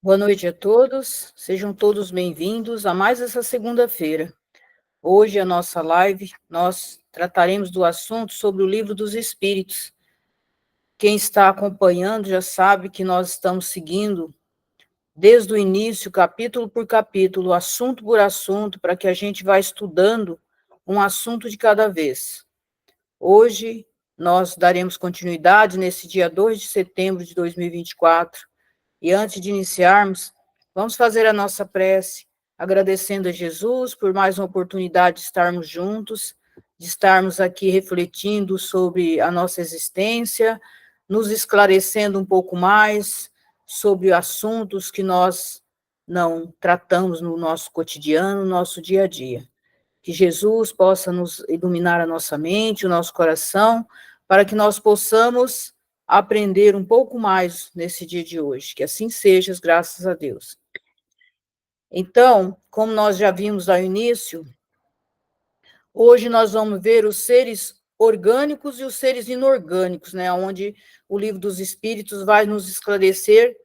Boa noite a todos, sejam todos bem-vindos a mais essa segunda-feira. Hoje, a nossa live, nós trataremos do assunto sobre o Livro dos Espíritos. Quem está acompanhando já sabe que nós estamos seguindo, desde o início, capítulo por capítulo, assunto por assunto, para que a gente vá estudando um assunto de cada vez. Hoje, nós daremos continuidade nesse dia 2 de setembro de 2024, e antes de iniciarmos, vamos fazer a nossa prece, agradecendo a Jesus por mais uma oportunidade de estarmos juntos, de estarmos aqui refletindo sobre a nossa existência, nos esclarecendo um pouco mais sobre assuntos que nós não tratamos no nosso cotidiano, no nosso dia a dia. Que Jesus possa nos iluminar a nossa mente, o nosso coração, para que nós possamos aprender um pouco mais nesse dia de hoje. Que assim seja, graças a Deus. Então, como nós já vimos ao início, hoje nós vamos ver os seres orgânicos e os seres inorgânicos, né? Onde o Livro dos Espíritos vai nos esclarecer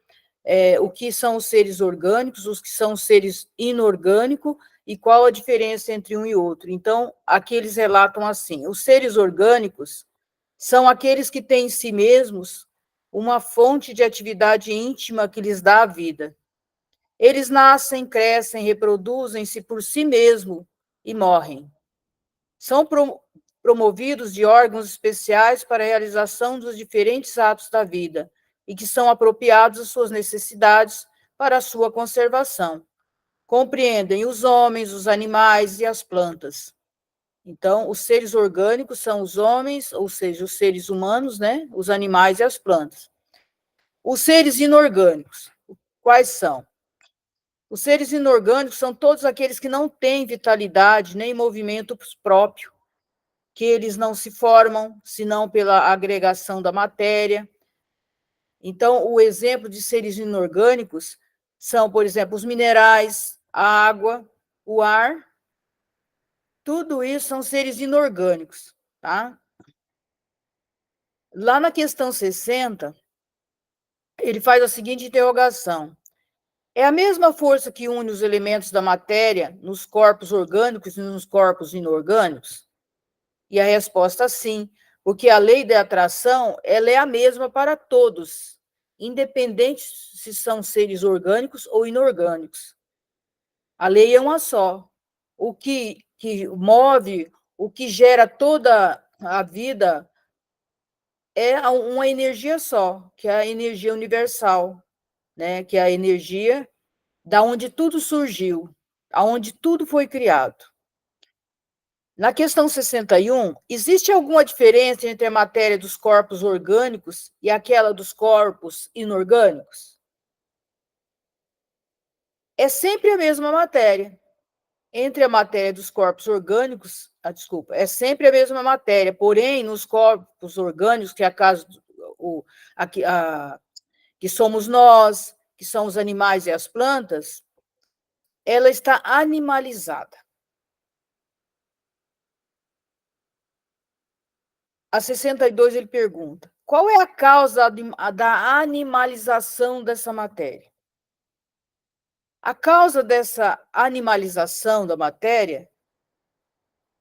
o que são os seres orgânicos, os que são os seres inorgânicos e qual a diferença entre um e outro. Então, aqui eles relatam assim: os seres orgânicos são aqueles que têm em si mesmos uma fonte de atividade íntima que lhes dá a vida. Eles nascem, crescem, reproduzem-se por si mesmos e morrem. São promovidos de órgãos especiais para a realização dos diferentes atos da vida e que são apropriados às suas necessidades para a sua conservação. Compreendem os homens, os animais e as plantas. Então, os seres orgânicos são os homens, ou seja, os seres humanos, né? Os animais e as plantas. Os seres inorgânicos, quais são? Os seres inorgânicos são todos aqueles que não têm vitalidade nem movimento próprio, que eles não se formam, senão pela agregação da matéria. Então, o exemplo de seres inorgânicos são, por exemplo, os minerais, a água, o ar. Tudo isso são seres inorgânicos, tá? Lá na questão 60, ele faz a seguinte interrogação: é a mesma força que une os elementos da matéria nos corpos orgânicos e nos corpos inorgânicos? E a resposta sim, porque a lei da atração, ela é a mesma para todos, independente se são seres orgânicos ou inorgânicos. A lei é uma só. O que move, o que gera toda a vida é uma energia só, que é a energia universal, né? Que é a energia da onde tudo surgiu, aonde tudo foi criado. Na questão 61, existe alguma diferença entre a matéria dos corpos orgânicos e aquela dos corpos inorgânicos? É sempre a mesma matéria. Entre a matéria dos corpos orgânicos, é sempre a mesma matéria, porém, nos corpos orgânicos, que é que somos nós, que são os animais e as plantas, ela está animalizada. A 62 ele pergunta: qual é a causa da animalização dessa matéria? A causa dessa animalização da matéria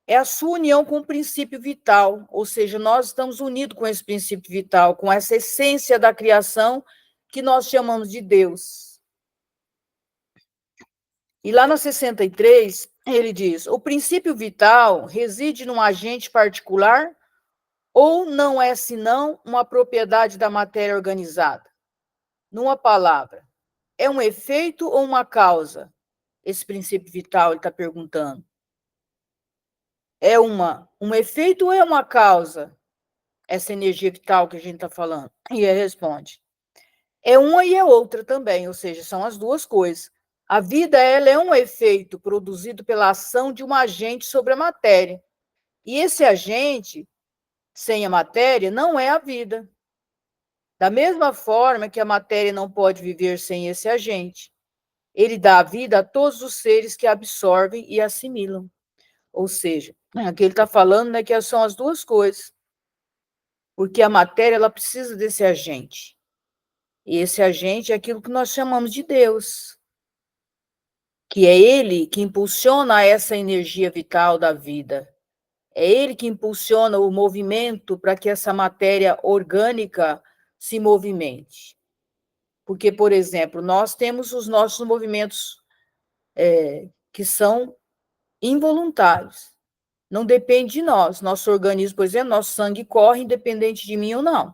é a sua união com o princípio vital, ou seja, nós estamos unidos com esse princípio vital, com essa essência da criação que nós chamamos de Deus. E lá na 63, ele diz: o princípio vital reside num agente particular ou não é senão uma propriedade da matéria organizada? Numa palavra, é um efeito ou uma causa? Esse princípio vital, ele está perguntando. É um efeito ou é uma causa? Essa energia vital que a gente está falando. E ele responde: é uma e é outra também, ou seja, são as duas coisas. A vida, ela é um efeito produzido pela ação de um agente sobre a matéria. E esse agente, sem a matéria, não é a vida. Da mesma forma que a matéria não pode viver sem esse agente. Ele dá a vida a todos os seres que absorvem e assimilam. Ou seja, aqui ele está falando, né, que são as duas coisas. Porque a matéria, ela precisa desse agente. E esse agente é aquilo que nós chamamos de Deus, que é ele que impulsiona essa energia vital da vida. É ele que impulsiona o movimento para que essa matéria orgânica se movimente. Porque, por exemplo, nós temos os nossos movimentos que são involuntários. Não depende de nós. Nosso organismo, por exemplo, nosso sangue corre independente de mim ou não.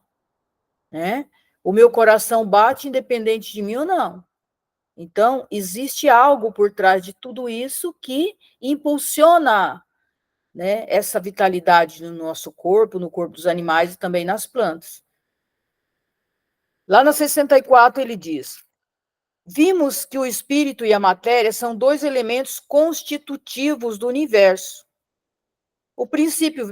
Né? O meu coração bate independente de mim ou não. Então, existe algo por trás de tudo isso que impulsiona, né, essa vitalidade no nosso corpo, no corpo dos animais e também nas plantas. Lá na 64 ele diz: vimos que o espírito e a matéria são dois elementos constitutivos do universo. O princípio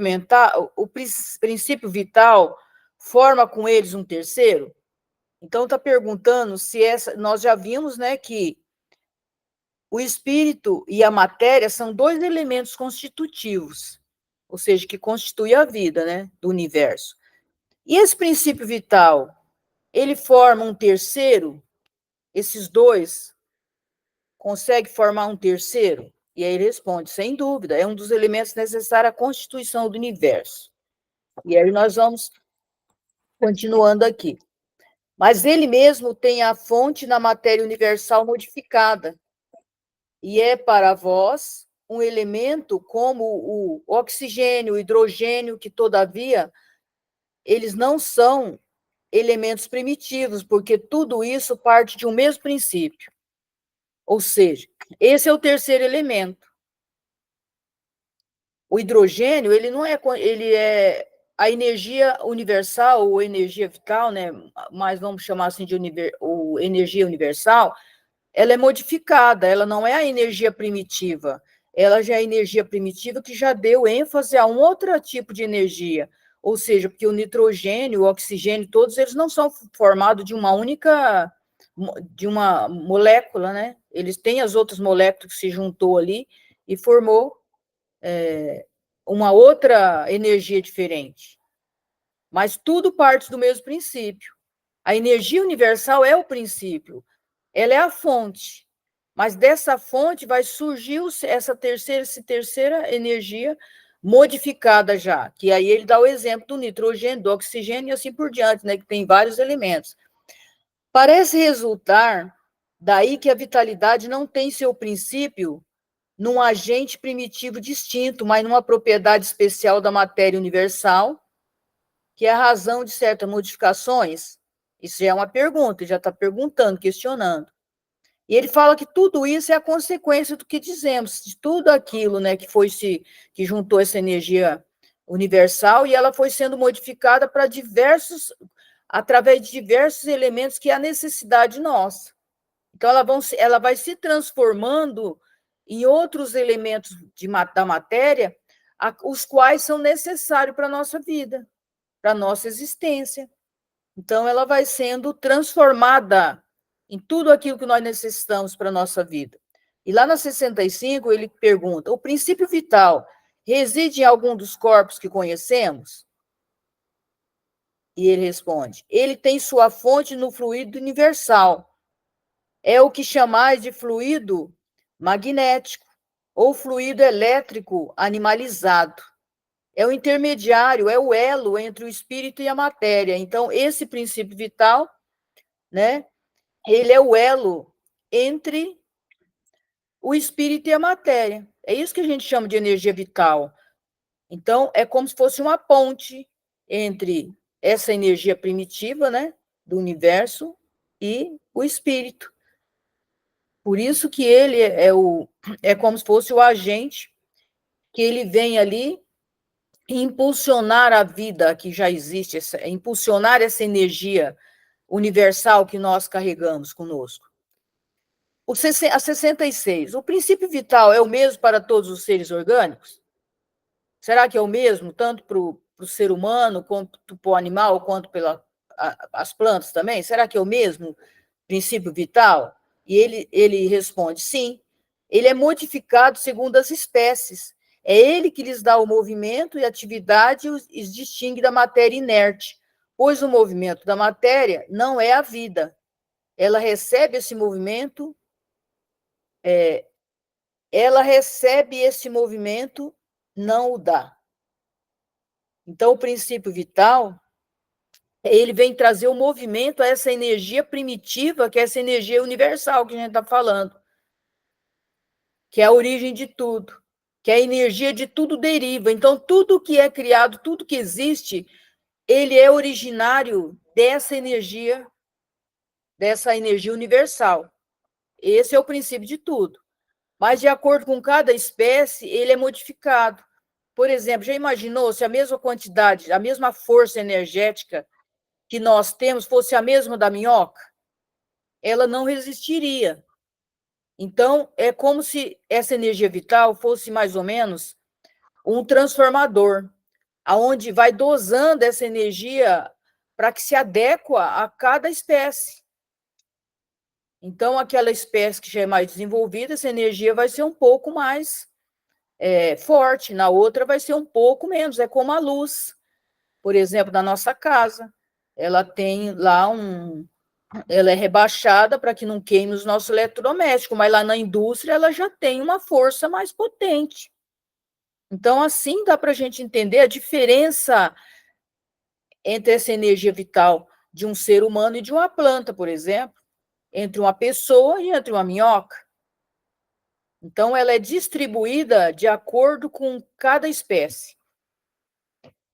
vital forma com eles um terceiro? Então está perguntando se nós já vimos, né, que o espírito e a matéria são dois elementos constitutivos, ou seja, que constituem a vida, né, do universo. E esse princípio vital, ele forma um terceiro? Esses dois conseguem formar um terceiro? E aí ele responde, sem dúvida, é um dos elementos necessários à constituição do universo. E aí nós vamos continuando aqui. Mas ele mesmo tem a fonte na matéria universal modificada, e é para vós um elemento como o oxigênio, o hidrogênio, que, todavia, eles não são elementos primitivos, porque tudo isso parte de um mesmo princípio. Ou seja, esse é o terceiro elemento. O hidrogênio, ele é a energia universal, ou energia vital, né? Mas vamos chamar assim de energia universal. Ela é modificada, ela não é a energia primitiva, ela já é a energia primitiva que já deu ênfase a um outro tipo de energia, ou seja, porque o nitrogênio, o oxigênio, todos eles não são formados de uma única, de uma molécula, né? Eles têm as outras moléculas que se juntou ali e formou uma outra energia diferente. Mas tudo parte do mesmo princípio. A energia universal é o princípio, ela é a fonte, mas dessa fonte vai surgir essa terceira energia modificada já, que aí ele dá o exemplo do nitrogênio, do oxigênio e assim por diante, né, que tem vários elementos. Parece resultar daí que a vitalidade não tem seu princípio num agente primitivo distinto, mas numa propriedade especial da matéria universal, que é a razão de certas modificações. Isso já é uma pergunta, já está perguntando, questionando. E ele fala que tudo isso é a consequência do que dizemos, de tudo aquilo, né, que juntou essa energia universal, e ela foi sendo modificada para através de diversos elementos que é a necessidade nossa. Então, ela vai se transformando em outros elementos da matéria, os quais são necessários para a nossa vida, para a nossa existência. Então, ela vai sendo transformada em tudo aquilo que nós necessitamos para a nossa vida. E lá na 65, ele pergunta: o princípio vital reside em algum dos corpos que conhecemos? E ele responde: ele tem sua fonte no fluido universal. É o que chamais de fluido magnético ou fluido elétrico animalizado. É o intermediário, é o elo entre o espírito e a matéria. Então, esse princípio vital, né, ele é o elo entre o espírito e a matéria. É isso que a gente chama de energia vital. Então, é como se fosse uma ponte entre essa energia primitiva, né, do universo e o espírito. Por isso que ele é como se fosse o agente que ele vem ali impulsionar a vida que já existe, impulsionar essa energia universal que nós carregamos conosco. A 66. O princípio vital é o mesmo para todos os seres orgânicos? Será que é o mesmo, tanto para o ser humano, quanto para o animal, quanto as plantas também? Será que é o mesmo princípio vital? E ele responde, sim. Ele é modificado segundo as espécies. É ele que lhes dá o movimento e atividade e os distingue da matéria inerte, pois o movimento da matéria não é a vida. Ela recebe esse movimento, não o dá. Então, o princípio vital, ele vem trazer o movimento a essa energia primitiva, que é essa energia universal que a gente está falando, que é a origem de tudo, que é a energia de tudo deriva. Então, tudo que é criado, tudo que existe, ele é originário dessa energia universal. Esse é o princípio de tudo. Mas, de acordo com cada espécie, ele é modificado. Por exemplo, já imaginou se a mesma quantidade, a mesma força energética que nós temos fosse a mesma da minhoca? Ela não resistiria. Então, é como se essa energia vital fosse mais ou menos um transformador, aonde vai dosando essa energia para que se adequa a cada espécie. Então, aquela espécie que já é mais desenvolvida, essa energia vai ser um pouco mais forte, na outra vai ser um pouco menos. É como a luz, por exemplo, na nossa casa. Ela tem lá ela é rebaixada para que não queime os nossos eletrodomésticos, mas lá na indústria ela já tem uma força mais potente. Então, assim dá para a gente entender a diferença entre essa energia vital de um ser humano e de uma planta, por exemplo, entre uma pessoa e entre uma minhoca. Então, ela é distribuída de acordo com cada espécie.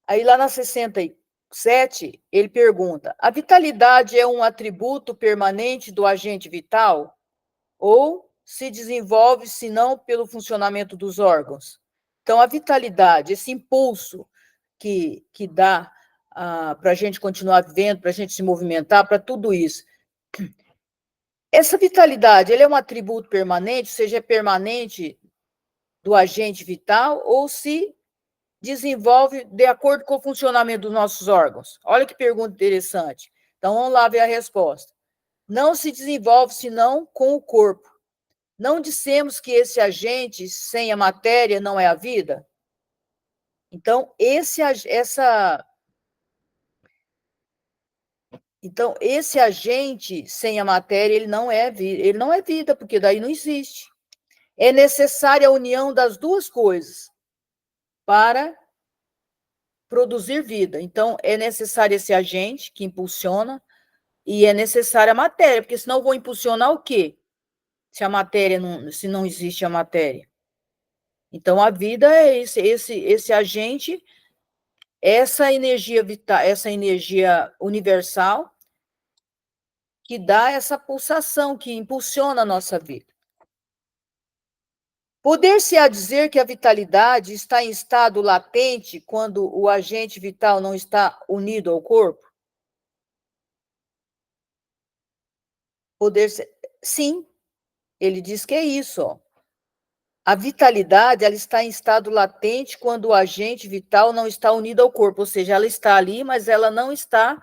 Aí, lá na 67, ele pergunta: a vitalidade é um atributo permanente do agente vital? Ou se desenvolve, se não, pelo funcionamento dos órgãos? Então, a vitalidade, esse impulso que dá para a gente continuar vivendo, para a gente se movimentar, para tudo isso. Essa vitalidade, ele é um atributo permanente, seja é permanente do agente vital, ou se desenvolve de acordo com o funcionamento dos nossos órgãos? Olha que pergunta interessante. Então, vamos lá ver a resposta. Não se desenvolve senão com o corpo. Não dissemos que esse agente sem a matéria não é a vida? Então, esse agente sem a matéria, ele não é vida, porque daí não existe. É necessária a união das duas coisas para produzir vida. Então, é necessário esse agente que impulsiona e é necessária a matéria, porque senão eu vou impulsionar o quê? Se não existe a matéria. Então, a vida é esse agente, essa energia vital, essa energia universal que dá essa pulsação, que impulsiona a nossa vida. Poder-se-á dizer que a vitalidade está em estado latente quando o agente vital não está unido ao corpo? Sim, ele diz que é isso. Ó. A vitalidade, ela está em estado latente quando o agente vital não está unido ao corpo, ou seja, ela está ali, mas ela não está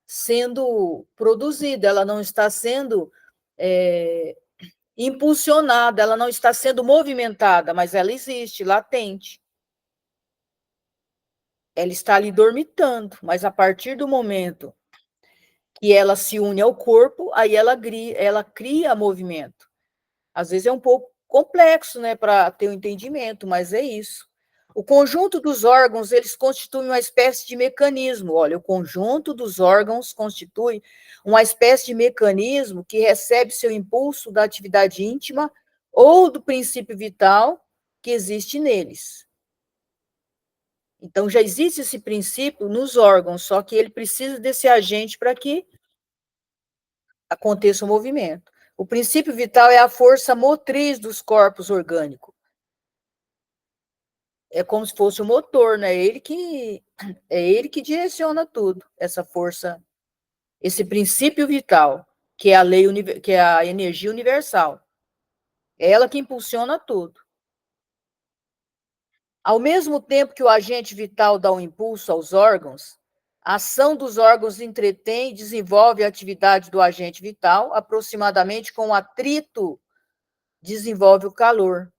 sendo produzida, ela não está sendo impulsionada, ela não está sendo movimentada, mas ela existe, latente. Ela está ali dormitando, mas a partir do momento que ela se une ao corpo, aí ela cria movimento. Às vezes é um pouco complexo, né, para ter um entendimento, mas é isso. O conjunto dos órgãos, eles constituem uma espécie de mecanismo. Olha, o conjunto dos órgãos constitui uma espécie de mecanismo que recebe seu impulso da atividade íntima ou do princípio vital que existe neles. Então, já existe esse princípio nos órgãos, só que ele precisa desse agente para que aconteça o movimento. O princípio vital é a força motriz dos corpos orgânicos. É como se fosse o motor, né? É ele que direciona tudo, essa força, esse princípio vital, que é a lei, que é a energia universal. É ela que impulsiona tudo. Ao mesmo tempo que o agente vital dá um impulso aos órgãos, a ação dos órgãos entretém e desenvolve a atividade do agente vital, aproximadamente com o atrito desenvolve o calor.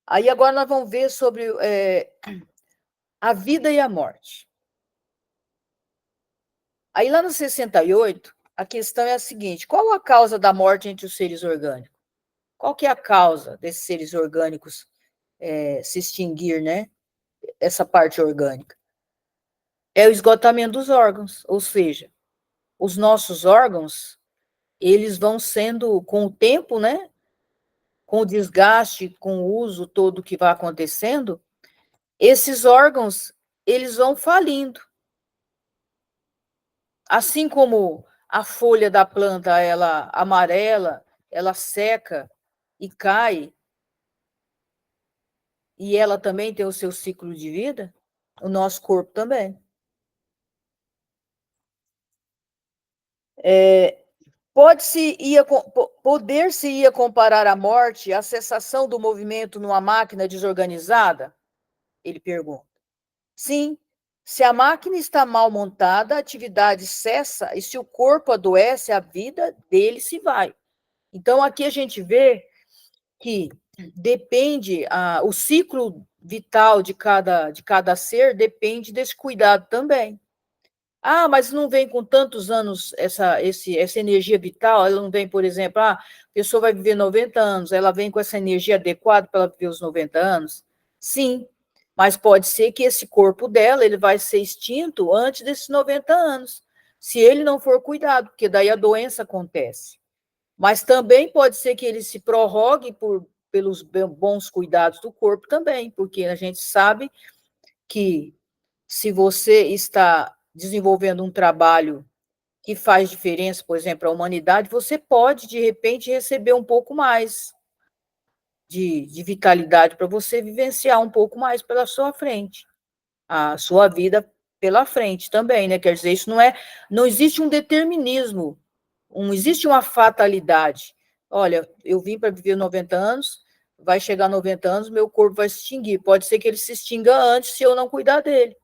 Aí agora nós vamos ver sobre a vida e a morte. Aí lá no 68, a questão é a seguinte: qual a causa da morte entre os seres orgânicos? Qual que é a causa desses seres orgânicos se extinguir, né? Essa parte orgânica? É o esgotamento dos órgãos, ou seja, os nossos órgãos, eles vão sendo, com o tempo, né? Com o desgaste, com o uso todo que vai acontecendo, esses órgãos, eles vão falindo. Assim como a folha da planta, ela amarela, ela seca e cai, e ela também tem o seu ciclo de vida, o nosso corpo também. Poder-se-ia comparar a morte à cessação do movimento numa máquina desorganizada? Ele pergunta. Sim, se a máquina está mal montada, a atividade cessa, e se o corpo adoece, a vida dele se vai. Então, aqui a gente vê que depende, o ciclo vital de cada ser depende desse cuidado também. Ah, mas não vem com tantos anos essa energia vital, ela não vem, por exemplo, a pessoa vai viver 90 anos, ela vem com essa energia adequada para ela viver os 90 anos? Sim, mas pode ser que esse corpo dela, ele vai ser extinto antes desses 90 anos, se ele não for cuidado, porque daí a doença acontece. Mas também pode ser que ele se prorrogue pelos bons cuidados do corpo também, porque a gente sabe que se você está desenvolvendo um trabalho que faz diferença, por exemplo, para a humanidade, você pode, de repente, receber um pouco mais de vitalidade para você vivenciar um pouco mais pela sua frente, a sua vida pela frente também, né? Quer dizer, isso não existe um determinismo, não existe uma fatalidade. Olha, eu vim para viver 90 anos, vai chegar 90 anos, meu corpo vai se extinguir. Pode ser que ele se extinga antes se eu não cuidar dele.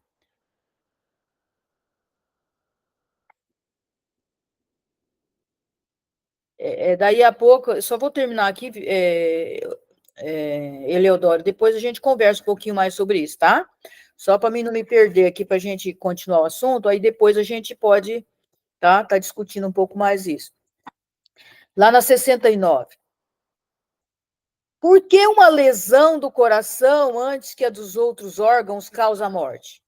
Daí a pouco, eu só vou terminar aqui, Eleodoro, depois a gente conversa um pouquinho mais sobre isso, tá? Só para mim não me perder aqui, para a gente continuar o assunto, aí depois a gente pode tá discutindo um pouco mais isso. Lá na 69. Por que uma lesão do coração, antes que a dos outros órgãos, causa a morte?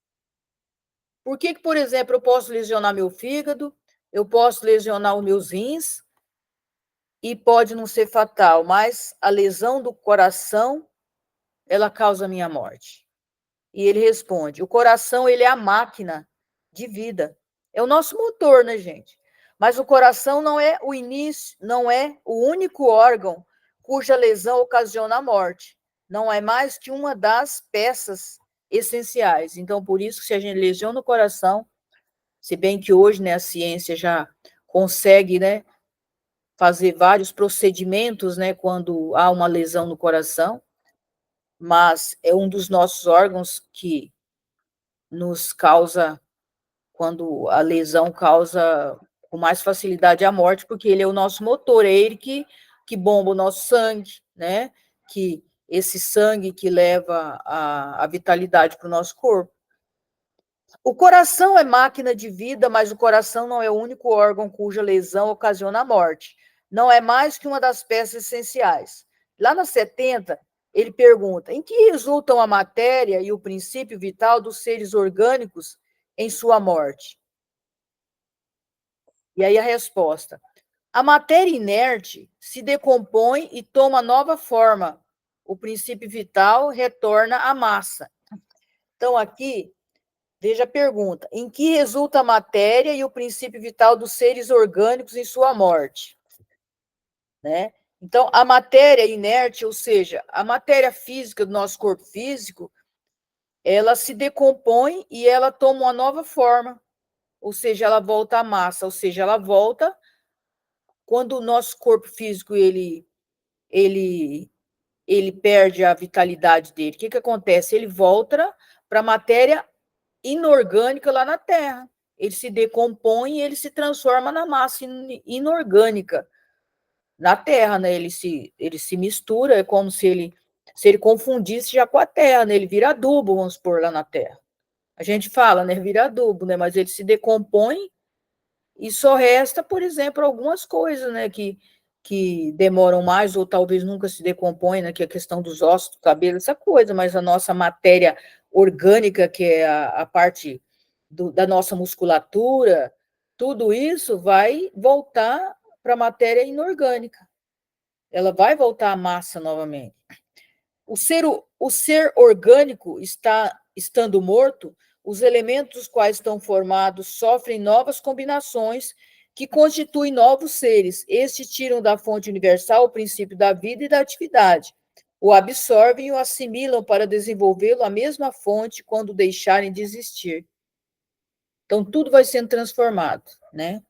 Por que, por exemplo, eu posso lesionar meu fígado, eu posso lesionar os meus rins, e pode não ser fatal, mas a lesão do coração, ela causa a minha morte? E ele responde: o coração, ele é a máquina de vida. É o nosso motor, né, gente? Mas o coração não é o início, não é o único órgão cuja lesão ocasiona a morte. Não é mais que uma das peças essenciais. Então, por isso que se a gente lesiona o coração, se bem que hoje, né, a ciência já consegue, né, fazer vários procedimentos, né, quando há uma lesão no coração, mas é um dos nossos órgãos que nos causa, quando a lesão causa com mais facilidade a morte, porque ele é o nosso motor, é ele que bomba o nosso sangue, né? Que esse sangue que leva a vitalidade para o nosso corpo. O coração é máquina de vida, mas o coração não é o único órgão cuja lesão ocasiona a morte. Não é mais que uma das peças essenciais. Lá na 70, ele pergunta: em que resultam a matéria e o princípio vital dos seres orgânicos em sua morte? E aí a resposta: a matéria inerte se decompõe e toma nova forma. O princípio vital retorna à massa. Então, aqui, veja a pergunta: em que resulta a matéria e o princípio vital dos seres orgânicos em sua morte? Né? Então, a matéria inerte, ou seja, a matéria física do nosso corpo físico, ela se decompõe e ela toma uma nova forma, ou seja, ela volta à massa, ou seja, ela volta quando o nosso corpo físico ele, ele perde a vitalidade dele. O que acontece? Ele volta para a matéria inorgânica lá na Terra. Ele se decompõe e ele se transforma na massa inorgânica na Terra, né? Ele se mistura, é como se ele confundisse já com a Terra, né? Ele vira adubo, vamos supor, lá na Terra. A gente fala, né? Vira adubo, né? Mas ele se decompõe E só resta, por exemplo, algumas coisas, né, que demoram mais ou talvez nunca se decompõem, né, que é a questão dos ossos, do cabelo, essa coisa, mas a nossa matéria orgânica, que é a parte da nossa musculatura, tudo isso vai voltar para a matéria inorgânica. Ela vai voltar à massa novamente. O ser orgânico estando morto, os elementos dos quais estão formados sofrem novas combinações que constituem novos seres. Estes tiram da fonte universal o princípio da vida e da atividade, o absorvem e o assimilam para desenvolvê-lo a mesma fonte quando deixarem de existir. Então, tudo vai sendo transformado, né?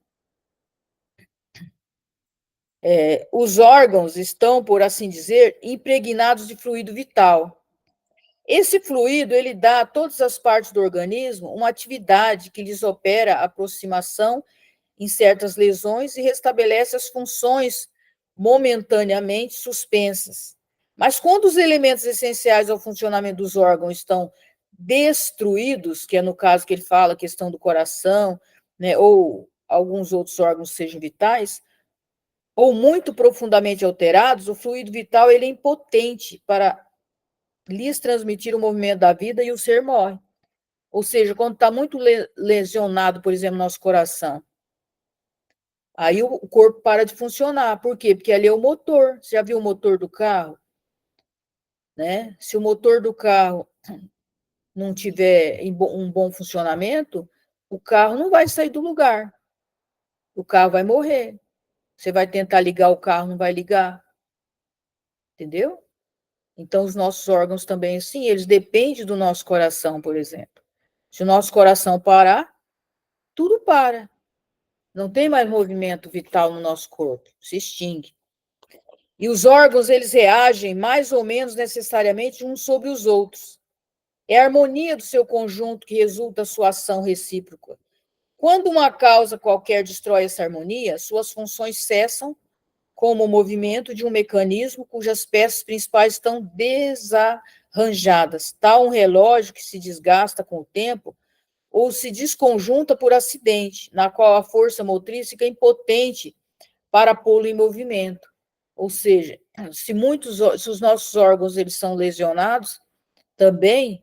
Os órgãos estão, por assim dizer, impregnados de fluido vital. Esse fluido, ele dá a todas as partes do organismo uma atividade que lhes opera a aproximação em certas lesões e restabelece as funções momentaneamente suspensas. Mas quando os elementos essenciais ao funcionamento dos órgãos estão destruídos, que é no caso que ele fala, a questão do coração, né, ou alguns outros órgãos sejam vitais, ou muito profundamente alterados, o fluido vital ele é impotente para lhes transmitir o movimento da vida e o ser morre. Ou seja, quando está muito lesionado, por exemplo, nosso coração, aí o corpo para de funcionar. Por quê? Porque ali é o motor. Você já viu o motor do carro? Né? Se o motor do carro não tiver um bom funcionamento, o carro não vai sair do lugar. O carro vai morrer. Você vai tentar ligar o carro, não vai ligar. Entendeu? Então, os nossos órgãos também, sim, eles dependem do nosso coração, por exemplo. Se o nosso coração parar, tudo para. Não tem mais movimento vital no nosso corpo, se extingue. E os órgãos, eles reagem mais ou menos necessariamente uns sobre os outros. É a harmonia do seu conjunto que resulta sua ação recíproca. Quando uma causa qualquer destrói essa harmonia, suas funções cessam, como o movimento de um mecanismo cujas peças principais estão desarranjadas, tal um relógio que se desgasta com o tempo ou se desconjunta por acidente, na qual a força motriz fica impotente para pô-lo em movimento. Ou seja, se os nossos órgãos eles são lesionados, também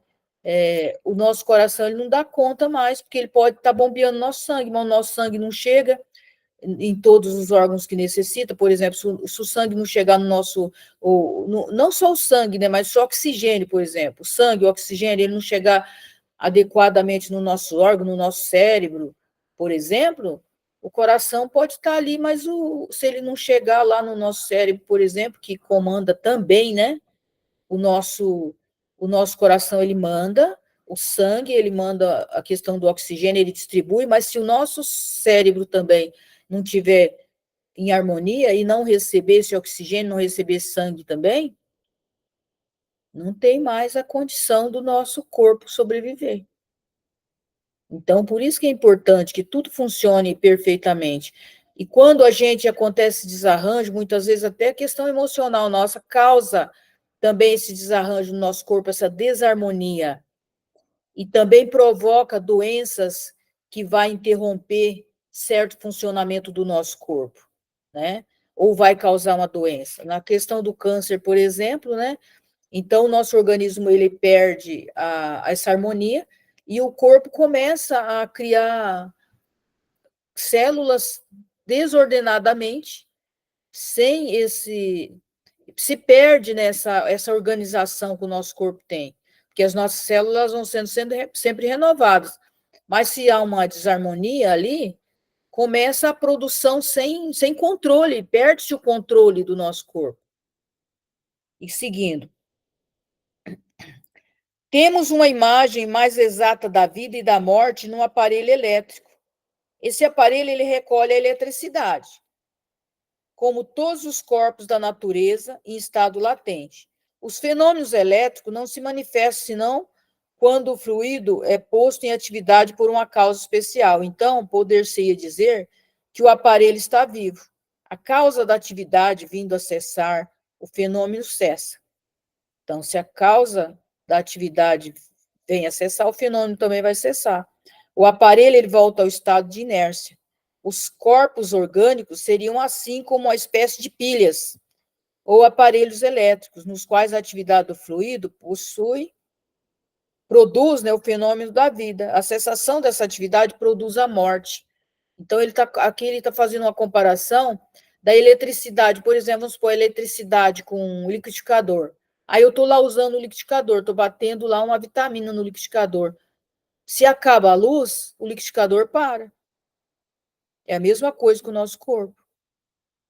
o nosso coração ele não dá conta mais, porque ele pode estar bombeando nosso sangue, mas o nosso sangue não chega em todos os órgãos que necessita, por exemplo, se o sangue não chegar no nosso, não só o sangue, né, mas o oxigênio, por exemplo, o sangue, o oxigênio, ele não chegar adequadamente no nosso órgão, no nosso cérebro, por exemplo, o coração pode estar ali, mas se ele não chegar lá no nosso cérebro, por exemplo, que comanda também, né, o nosso, o nosso coração, ele manda o sangue, ele manda a questão do oxigênio, ele distribui, mas se o nosso cérebro também não tiver em harmonia e não receber esse oxigênio, não receber sangue também, não tem mais a condição do nosso corpo sobreviver. Então, por isso que é importante que tudo funcione perfeitamente. E quando a gente acontece desarranjo, muitas vezes até a questão emocional nossa causa também esse desarranjo no nosso corpo, essa desarmonia. E também provoca doenças que vai interromper certo funcionamento do nosso corpo, né? Ou vai causar uma doença. Na questão do câncer, por exemplo, né? Então, o nosso organismo ele perde essa harmonia e o corpo começa a criar células desordenadamente, sem se perde nessa essa organização que o nosso corpo tem, porque as nossas células vão sendo sempre renovadas, mas se há uma desarmonia ali, começa a produção sem controle, perde-se o controle do nosso corpo. E seguindo, temos uma imagem mais exata da vida e da morte num aparelho elétrico. Esse aparelho ele recolhe a eletricidade, como todos os corpos da natureza em estado latente. Os fenômenos elétricos não se manifestam senão quando o fluido é posto em atividade por uma causa especial. Então, poder-se-ia dizer que o aparelho está vivo. A causa da atividade vindo a cessar, o fenômeno cessa. Então, se a causa da atividade vem a cessar, o fenômeno também vai cessar. O aparelho ele volta ao estado de inércia. os corpos orgânicos seriam assim como uma espécie de pilhas ou aparelhos elétricos, nos quais a atividade do fluido produz, né, o fenômeno da vida. A cessação dessa atividade produz a morte. Então, aqui ele está fazendo uma comparação da eletricidade, por exemplo, vamos supor, eletricidade com um liquidificador. Aí eu estou lá usando o liquidificador, estou batendo lá uma vitamina no liquidificador. Se acaba a luz, o liquidificador para. É a mesma coisa com o nosso corpo.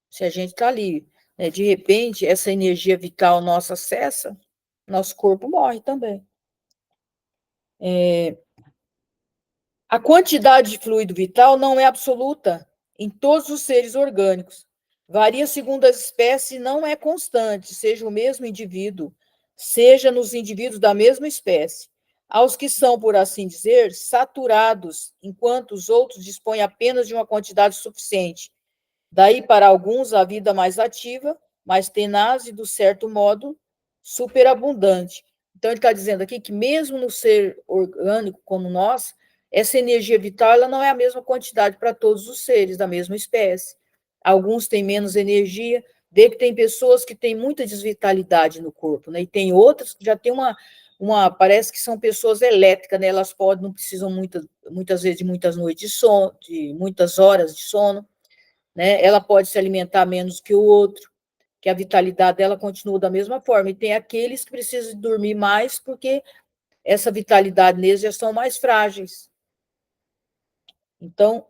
Se a gente está ali, né, de repente, essa energia vital nossa cessa, nosso corpo morre também. A quantidade de fluido vital não é absoluta em todos os seres orgânicos. Varia segundo as espécies e não é constante, seja o mesmo indivíduo, seja nos indivíduos da mesma espécie. Aos que são, por assim dizer, saturados, enquanto os outros dispõem apenas de uma quantidade suficiente. Daí, para alguns, a vida mais ativa, mais tenaz e, do certo modo, superabundante. Então, ele está dizendo aqui que, mesmo no ser orgânico como nós, essa energia vital ela não é a mesma quantidade para todos os seres da mesma espécie. Alguns têm menos energia, vê que tem pessoas que têm muita desvitalidade no corpo, né? E tem outras que já têm parece que são pessoas elétricas, né? Elas podem, não precisam muitas vezes de muitas noites de sono, de muitas horas de sono, né? Ela pode se alimentar menos que o outro, que a vitalidade dela continua da mesma forma. E tem aqueles que precisam dormir mais porque essa vitalidade neles já são mais frágeis. Então,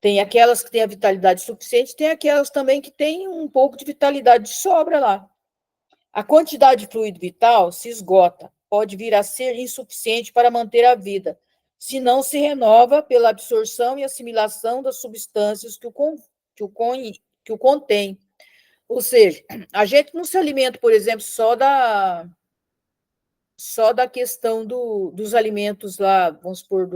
tem aquelas que têm a vitalidade suficiente, tem aquelas também que têm um pouco de vitalidade de sobra lá. A quantidade de fluido vital se esgota, pode vir a ser insuficiente para manter a vida, se não se renova pela absorção e assimilação das substâncias que o contém. Ou seja, a gente não se alimenta, por exemplo, só da questão dos alimentos lá, vamos supor,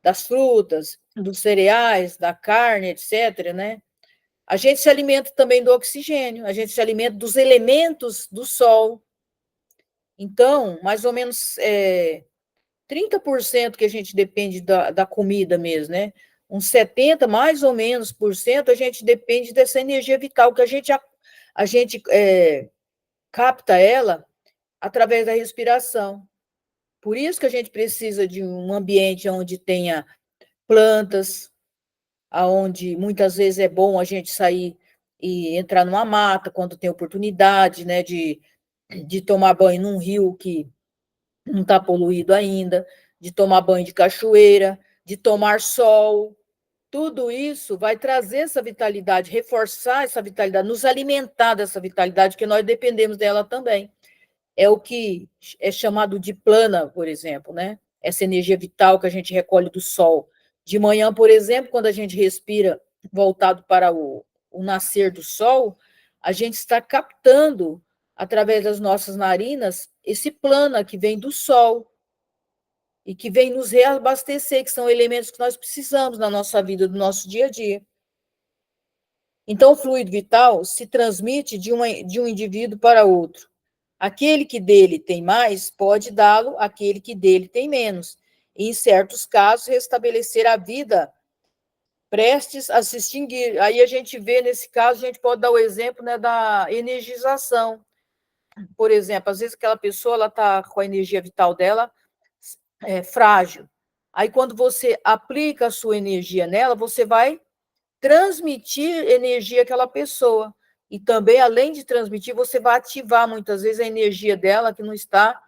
das frutas, dos cereais, da carne, etc., né? A gente se alimenta também do oxigênio, a gente se alimenta dos elementos do sol. Então, mais ou menos 30% que a gente depende da comida mesmo, né? Uns 70, mais ou menos, por cento, a gente depende dessa energia vital, que a gente capta ela através da respiração. Por isso que a gente precisa de um ambiente onde tenha plantas, aonde muitas vezes é bom a gente sair e entrar numa mata quando tem oportunidade, né, de tomar banho num rio que não está poluído ainda, de tomar banho de cachoeira, de tomar sol. Tudo isso vai trazer essa vitalidade, reforçar essa vitalidade, nos alimentar dessa vitalidade, que nós dependemos dela também. É o que é chamado de plana, por exemplo, né? Essa energia vital que a gente recolhe do sol. De manhã, por exemplo, quando a gente respira voltado para o nascer do sol, a gente está captando, através das nossas narinas, esse plana que vem do sol e que vem nos reabastecer, que são elementos que nós precisamos na nossa vida, do nosso dia a dia. Então, o fluido vital se transmite de um indivíduo para outro. Aquele que dele tem mais pode dá-lo àquele que dele tem menos. E, em certos casos, restabelecer a vida prestes a se extinguir. Aí a gente vê, nesse caso, a gente pode dar o exemplo, né, da energização. Por exemplo, às vezes aquela pessoa está com a energia vital dela frágil. Aí, quando você aplica a sua energia nela, você vai transmitir energia àquela pessoa. E também, além de transmitir, você vai ativar muitas vezes a energia dela que não está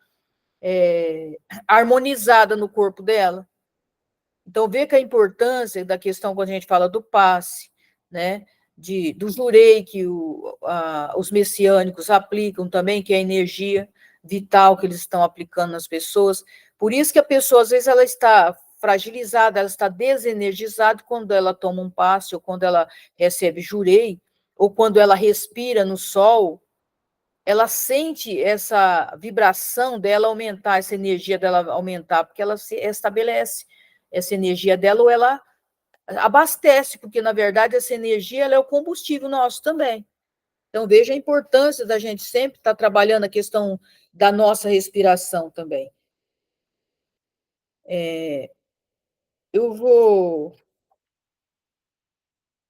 harmonizada no corpo dela. Então, vê que a importância da questão quando a gente fala do passe, né, do jurei que os messiânicos aplicam também, que é a energia vital que eles estão aplicando nas pessoas. Por isso que a pessoa, às vezes, ela está fragilizada, ela está desenergizada quando ela toma um passe, ou quando ela recebe jurei, ou quando ela respira no sol, ela sente essa vibração dela aumentar, essa energia dela aumentar, porque ela se estabelece essa energia dela, ou ela abastece, porque, na verdade, essa energia ela é o combustível nosso também. Então, veja a importância da gente sempre estar trabalhando a questão da nossa respiração também. Eu vou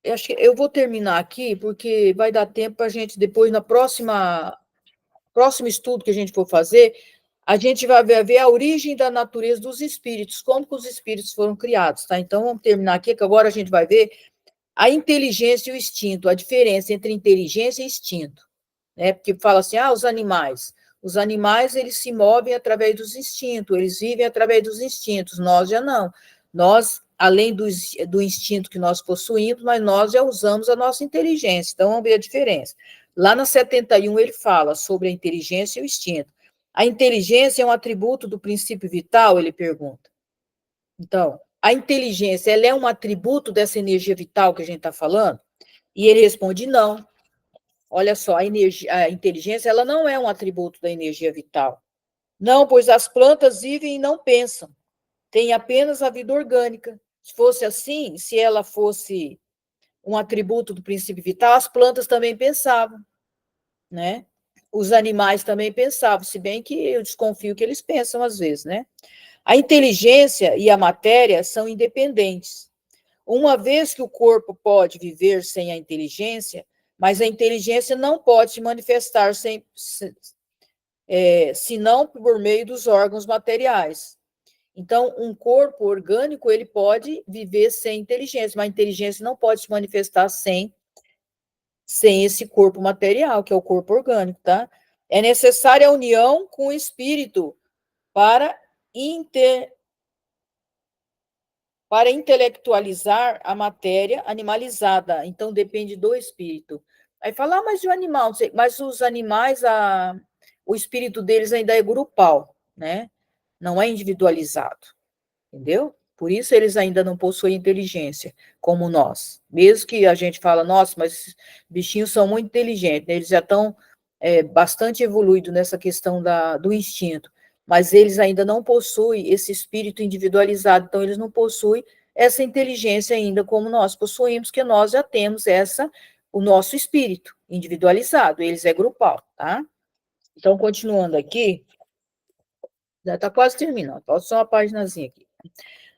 Eu acho que eu vou terminar aqui, porque vai dar tempo para a gente, depois, na próximo estudo que a gente for fazer, a gente vai ver a origem da natureza dos espíritos, como que os espíritos foram criados, tá? Então, vamos terminar aqui, que agora a gente vai ver a inteligência e o instinto, a diferença entre inteligência e instinto, né? Porque fala assim, os animais, eles se movem através dos instintos, eles vivem através dos instintos, nós já não. Nós, além do instinto que nós possuímos, mas nós já usamos a nossa inteligência, então vamos ver a diferença. Lá na 71 ele fala sobre a inteligência e o instinto. A inteligência é um atributo do princípio vital, ele pergunta. Então, a inteligência, ela é um atributo dessa energia vital que a gente está falando? E ele responde, não. Olha só, a inteligência, ela não é um atributo da energia vital. Não, pois as plantas vivem e não pensam. Têm apenas a vida orgânica. Se fosse assim, se ela fosse um atributo do princípio vital, as plantas também pensavam, né? Os animais também pensavam, se bem que eu desconfio que eles pensam às vezes, né? A inteligência e a matéria são independentes. Uma vez que o corpo pode viver sem a inteligência, mas a inteligência não pode se manifestar senão por meio dos órgãos materiais. Então, um corpo orgânico, ele pode viver sem inteligência, mas a inteligência não pode se manifestar sem esse corpo material, que é o corpo orgânico, tá? É necessária a união com o espírito para intelectualizar a matéria animalizada. Então, depende do espírito. Aí fala, mas e o animal? Mas os animais, o espírito deles ainda é grupal, né? Não é individualizado, entendeu? Por isso eles ainda não possuem inteligência, como nós. Mesmo que a gente fala, nossa, mas esses bichinhos são muito inteligentes, né? Eles já estão bastante evoluídos nessa questão do instinto, mas eles ainda não possuem esse espírito individualizado, então eles não possuem essa inteligência ainda como nós possuímos, que nós já temos o nosso espírito individualizado, eles é grupal, tá? Então, continuando aqui, já está quase terminando, falta só uma paginazinha aqui.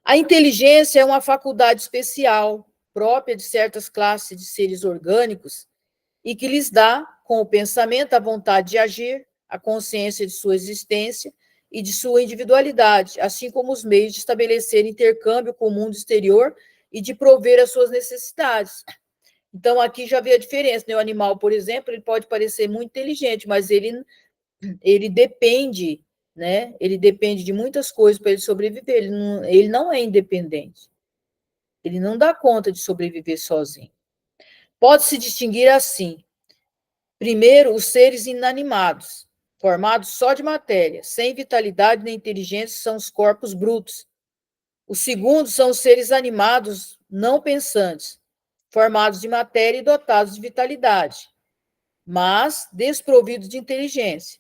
A inteligência é uma faculdade especial, própria de certas classes de seres orgânicos, e que lhes dá, com o pensamento, a vontade de agir, a consciência de sua existência e de sua individualidade, assim como os meios de estabelecer intercâmbio com o mundo exterior e de prover as suas necessidades. Então, aqui já vê a diferença, né? O animal, por exemplo, ele pode parecer muito inteligente, mas ele depende, né? Ele depende de muitas coisas para ele sobreviver. Ele não é independente. Ele não dá conta de sobreviver sozinho. Pode-se distinguir assim: primeiro, os seres inanimados, formados só de matéria, sem vitalidade nem inteligência, são os corpos brutos. O segundo são os seres animados não pensantes, formados de matéria e dotados de vitalidade, mas desprovidos de inteligência.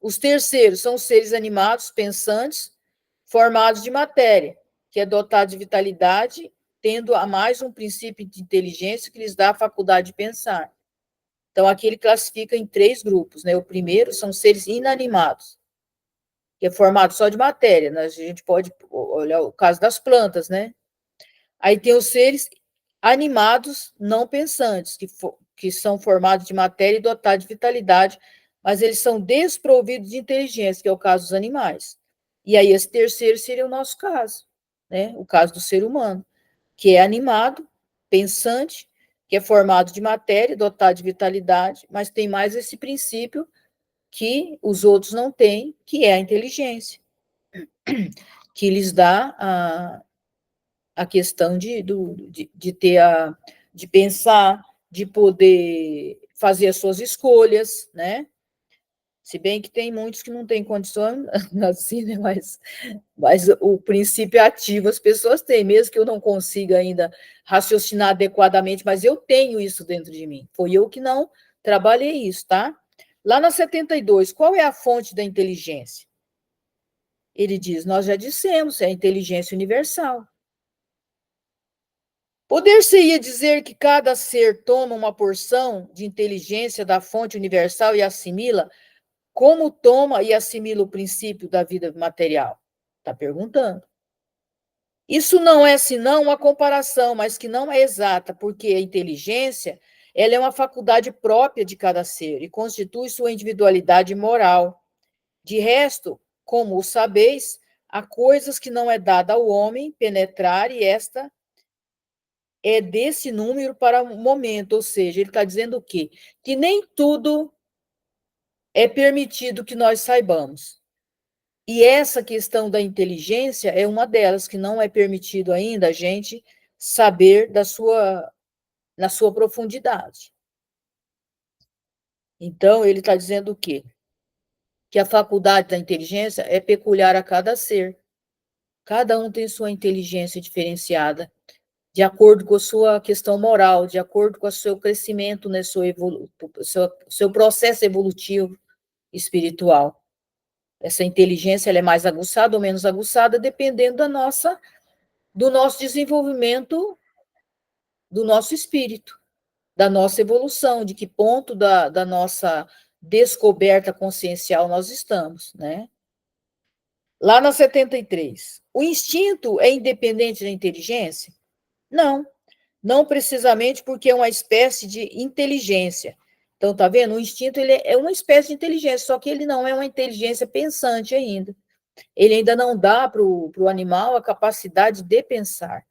Os terceiros são os seres animados, pensantes, formados de matéria, que é dotado de vitalidade, tendo a mais um princípio de inteligência que lhes dá a faculdade de pensar. Então, aqui ele classifica em 3 grupos, né? O primeiro são seres inanimados, que é formado só de matéria, né? A gente pode olhar o caso das plantas, né? Aí tem os seres animados não pensantes, que são formados de matéria e dotados de vitalidade, mas eles são desprovidos de inteligência, que é o caso dos animais. E aí esse terceiro seria o nosso caso, né? O caso do ser humano, que é animado, pensante, que é formado de matéria, dotado de vitalidade, mas tem mais esse princípio que os outros não têm, que é a inteligência, que lhes dá a questão de ter de pensar, de poder fazer as suas escolhas, né? Se bem que tem muitos que não têm condição assim, né? Mas o princípio ativo as pessoas têm, mesmo que eu não consiga ainda raciocinar adequadamente, mas eu tenho isso dentro de mim. Foi eu que não trabalhei isso, tá? Lá na 72, qual é a fonte da inteligência? Ele diz, nós já dissemos, é a inteligência universal. Poder-se-ia dizer que cada ser toma uma porção de inteligência da fonte universal e assimila, como toma e assimila o princípio da vida material? Está perguntando. Isso não é senão uma comparação, mas que não é exata, porque a inteligência, ela é uma faculdade própria de cada ser e constitui sua individualidade moral. De resto, como o sabeis, há coisas que não é dada ao homem penetrar, e esta é desse número para o momento, ou seja, ele está dizendo o quê? Que nem tudo é permitido que nós saibamos. E essa questão da inteligência é uma delas, que não é permitido ainda a gente saber na sua profundidade. Então, ele está dizendo o quê? Que a faculdade da inteligência é peculiar a cada ser. Cada um tem sua inteligência diferenciada, de acordo com a sua questão moral, de acordo com o seu crescimento, né, seu processo evolutivo espiritual. Essa inteligência ela é mais aguçada ou menos aguçada, dependendo do nosso desenvolvimento, do nosso espírito, da nossa evolução, de que ponto da nossa descoberta consciencial nós estamos, né? Lá na 73, o instinto é independente da inteligência? Não, não precisamente porque é uma espécie de inteligência. Então, tá vendo? O instinto ele é uma espécie de inteligência, só que ele não é uma inteligência pensante ainda. Ele ainda não dá para o animal a capacidade de pensar.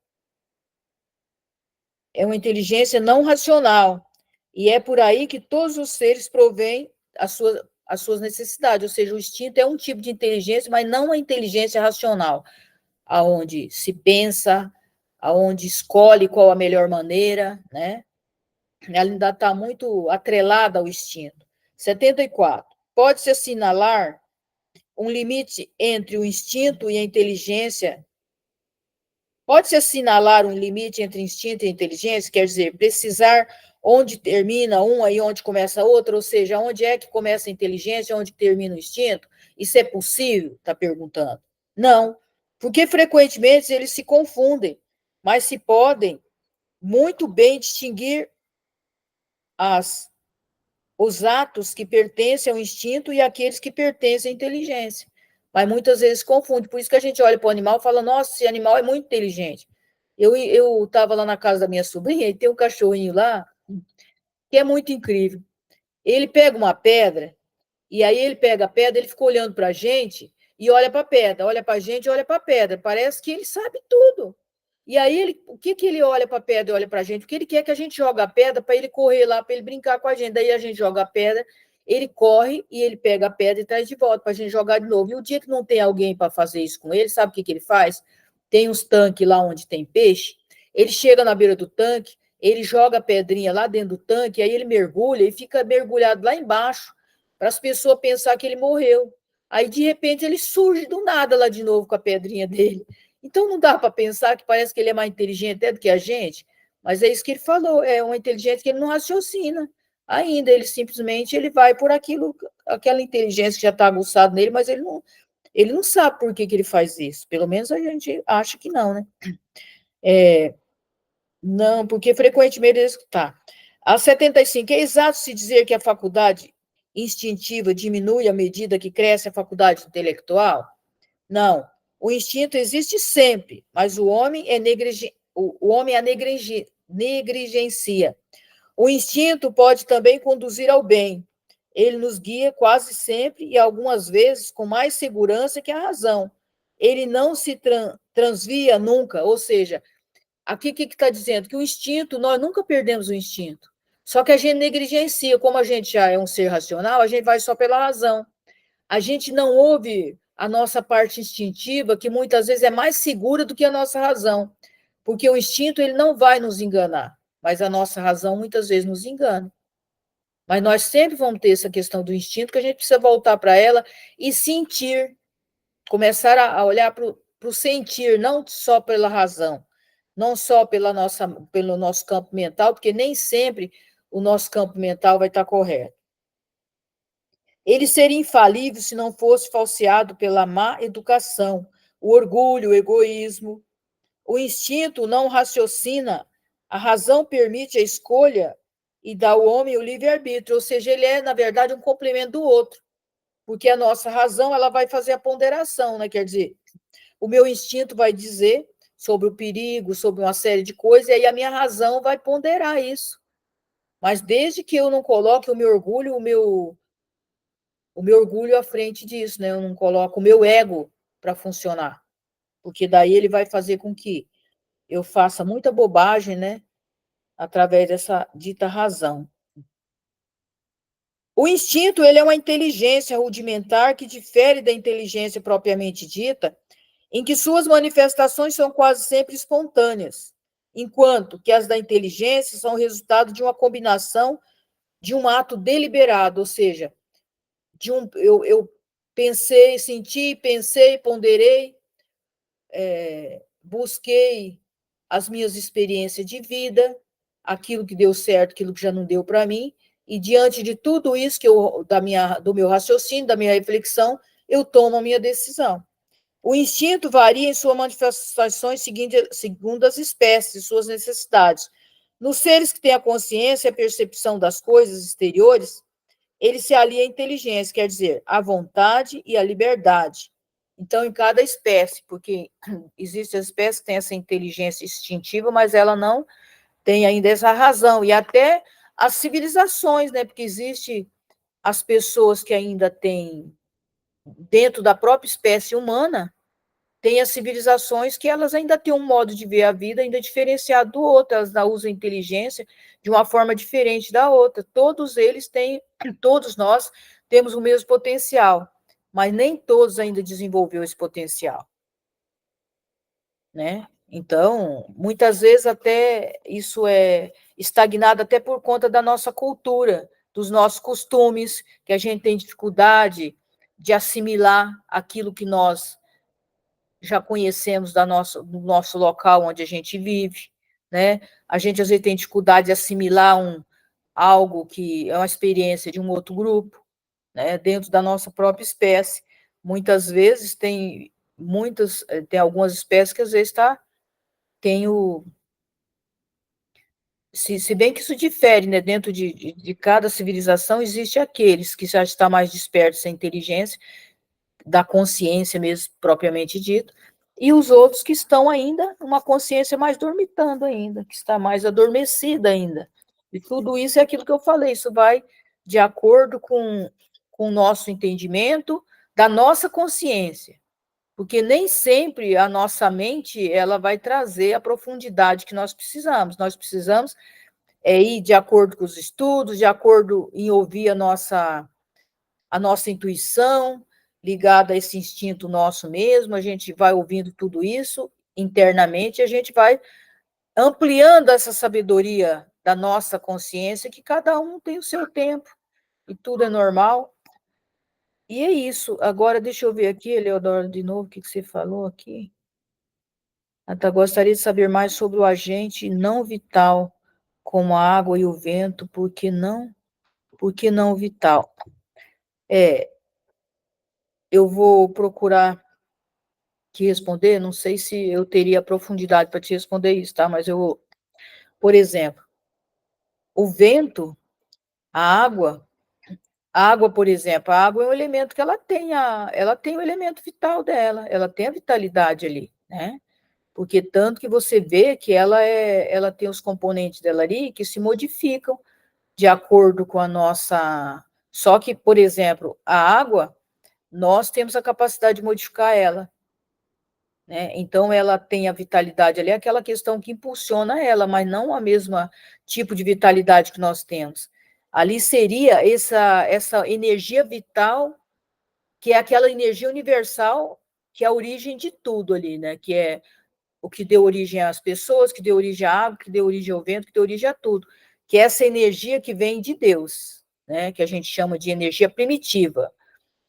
É uma inteligência não racional. E é por aí que todos os seres provêm as suas necessidades. Ou seja, o instinto é um tipo de inteligência, mas não a inteligência racional, aonde se pensa, aonde escolhe qual a melhor maneira, né? Ela ainda está muito atrelada ao instinto. 74. Pode-se assinalar um limite entre o instinto e a inteligência. Pode-se assinalar um limite entre instinto e inteligência, quer dizer, precisar onde termina uma e onde começa a outra, ou seja, onde é que começa a inteligência, onde termina o instinto? Isso é possível? Está perguntando. Não, porque frequentemente eles se confundem, mas se podem muito bem distinguir os atos que pertencem ao instinto e aqueles que pertencem à inteligência. Mas muitas vezes confunde. Por isso que a gente olha para o animal e fala, nossa, esse animal é muito inteligente. Eu estava lá na casa da minha sobrinha e tem um cachorrinho lá que é muito incrível. Ele pega uma pedra, e aí ele pega a pedra, ele fica olhando para a gente e olha para a pedra, olha para a gente e olha para a pedra. Parece que ele sabe tudo. E aí, o que ele olha para a pedra e olha para a gente? Porque ele quer que a gente jogue a pedra para ele correr lá, para ele brincar com a gente. Daí a gente joga a pedra, ele corre e ele pega a pedra e traz de volta para a gente jogar de novo. E o dia que não tem alguém para fazer isso com ele, sabe o que ele faz? Tem uns tanques lá onde tem peixe, ele chega na beira do tanque, ele joga a pedrinha lá dentro do tanque, aí ele mergulha e fica mergulhado lá embaixo, para as pessoas pensar que ele morreu. Aí, de repente, ele surge do nada lá de novo com a pedrinha dele. Então, não dá para pensar que parece que ele é mais inteligente até do que a gente, mas é isso que ele falou, é uma inteligência que ele não raciocina ainda, ele simplesmente ele vai por aquilo, aquela inteligência que já está aguçada nele, mas ele não sabe por que ele faz isso, pelo menos a gente acha que não, né? Não, porque frequentemente ele está. A 75, é exato se dizer que a faculdade instintiva diminui à medida que cresce a faculdade intelectual? Não, o instinto existe sempre, mas o homem o homem a negligencia. O instinto pode também conduzir ao bem. Ele nos guia quase sempre e algumas vezes com mais segurança que a razão. Ele não se transvia nunca, ou seja, aqui o que está dizendo? Que o instinto, nós nunca perdemos o instinto. Só que a gente negligencia, como a gente já é um ser racional, a gente vai só pela razão. A gente não ouve a nossa parte instintiva, que muitas vezes é mais segura do que a nossa razão, porque o instinto ele não vai nos enganar, mas a nossa razão muitas vezes nos engana. Mas nós sempre vamos ter essa questão do instinto, que a gente precisa voltar para ela e sentir, começar a olhar para o sentir, não só pela razão, não só pelo nosso campo mental, porque nem sempre o nosso campo mental vai estar correto. Ele seria infalível se não fosse falseado pela má educação, o orgulho, o egoísmo. O instinto não raciocina, a razão permite a escolha e dá ao homem o livre-arbítrio, ou seja, ele é, na verdade, um complemento do outro, porque a nossa razão ela vai fazer a ponderação, né? Quer dizer, o meu instinto vai dizer sobre o perigo, sobre uma série de coisas, e aí a minha razão vai ponderar isso. Mas desde que eu não coloque o meu orgulho, o meu orgulho à frente disso, né? Eu não coloco o meu ego para funcionar, porque daí ele vai fazer com que eu faça muita bobagem, né? Através dessa dita razão. O instinto, ele é uma inteligência rudimentar que difere da inteligência propriamente dita, em que suas manifestações são quase sempre espontâneas, enquanto que as da inteligência são resultado de uma combinação de um ato deliberado, ou seja, eu pensei, senti, pensei, ponderei, busquei as minhas experiências de vida, aquilo que deu certo, aquilo que já não deu para mim, e diante de tudo isso do meu raciocínio, da minha reflexão, eu tomo a minha decisão. O instinto varia em suas manifestações segundo as espécies e suas necessidades. Nos seres que têm a consciência e a percepção das coisas exteriores, ele se alia à inteligência, quer dizer, à vontade e à liberdade. Então, em cada espécie, porque existem espécies que têm essa inteligência instintiva, mas ela não tem ainda essa razão. E até as civilizações, né? Porque existe as pessoas que ainda têm, dentro da própria espécie humana, tem as civilizações que elas ainda têm um modo de ver a vida ainda diferenciado do outro, elas usam a inteligência de uma forma diferente da outra. Todos eles têm, todos nós temos o mesmo potencial, mas nem todos ainda desenvolveu esse potencial, né? Então, muitas vezes até isso é estagnado até por conta da nossa cultura, dos nossos costumes, que a gente tem dificuldade de assimilar aquilo que nós já conhecemos do nosso local onde a gente vive, né? A gente às vezes tem dificuldade de assimilar algo que é uma experiência de um outro grupo, né? Dentro da nossa própria espécie. Muitas vezes tem algumas espécies que às vezes tem o se bem que isso difere, né? Dentro de cada civilização existe aqueles que já estão mais despertos da inteligência, da consciência mesmo, propriamente dito, e os outros que estão ainda uma consciência mais dormitando ainda, que está mais adormecida ainda. E tudo isso é aquilo que eu falei, isso vai de acordo com o nosso entendimento da nossa consciência, porque nem sempre a nossa mente ela vai trazer a profundidade que nós precisamos ir de acordo com os estudos, de acordo em ouvir a nossa intuição, ligada a esse instinto nosso mesmo, a gente vai ouvindo tudo isso internamente, a gente vai ampliando essa sabedoria da nossa consciência, que cada um tem o seu tempo, e tudo é normal. E é isso. Agora, deixa eu ver aqui, Eleodoro, de novo, o que você falou aqui. Até gostaria de saber mais sobre o agente não vital, como a água e o vento, por que não vital? Eu vou procurar te responder, não sei se eu teria profundidade para te responder isso, tá? Mas por exemplo, o vento, a água, por exemplo, a água é um elemento que ela tem o elemento vital dela, ela tem a vitalidade ali, né? Porque tanto que você vê que ela tem os componentes dela ali que se modificam de acordo com a nossa. Só que, por exemplo, a água, nós temos a capacidade de modificar ela. Né? Então, ela tem a vitalidade ali, aquela questão que impulsiona ela, mas não a mesma tipo de vitalidade que nós temos. Ali seria essa energia vital, que é aquela energia universal, que é a origem de tudo ali, né? Que é o que deu origem às pessoas, que deu origem à água, que deu origem ao vento, que deu origem a tudo. Que é essa energia que vem de Deus, né? Que a gente chama de energia primitiva.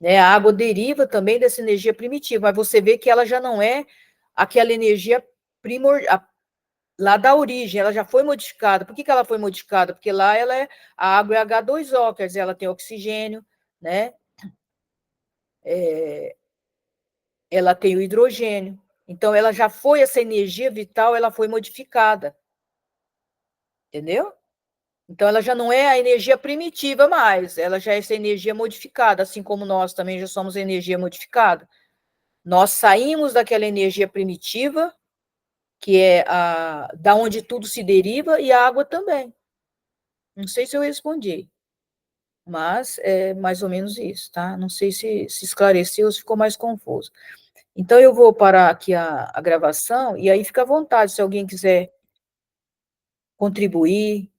Né? A água deriva também dessa energia primitiva, mas você vê que ela já não é aquela energia primordial, lá da origem, ela já foi modificada. Por que ela foi modificada? Porque lá a água é H2O, quer dizer, ela tem oxigênio, né? Ela tem o hidrogênio. Então, ela já foi, essa energia vital, ela foi modificada. Entendeu? Então, ela já não é a energia primitiva mais, ela já é essa energia modificada, assim como nós também já somos energia modificada. Nós saímos daquela energia primitiva que é da onde tudo se deriva, e a água também. Não sei se eu respondi, mas é mais ou menos isso, tá? Não sei se esclareceu ou se ficou mais confuso. Então, eu vou parar aqui a gravação, e aí fica à vontade, se alguém quiser contribuir,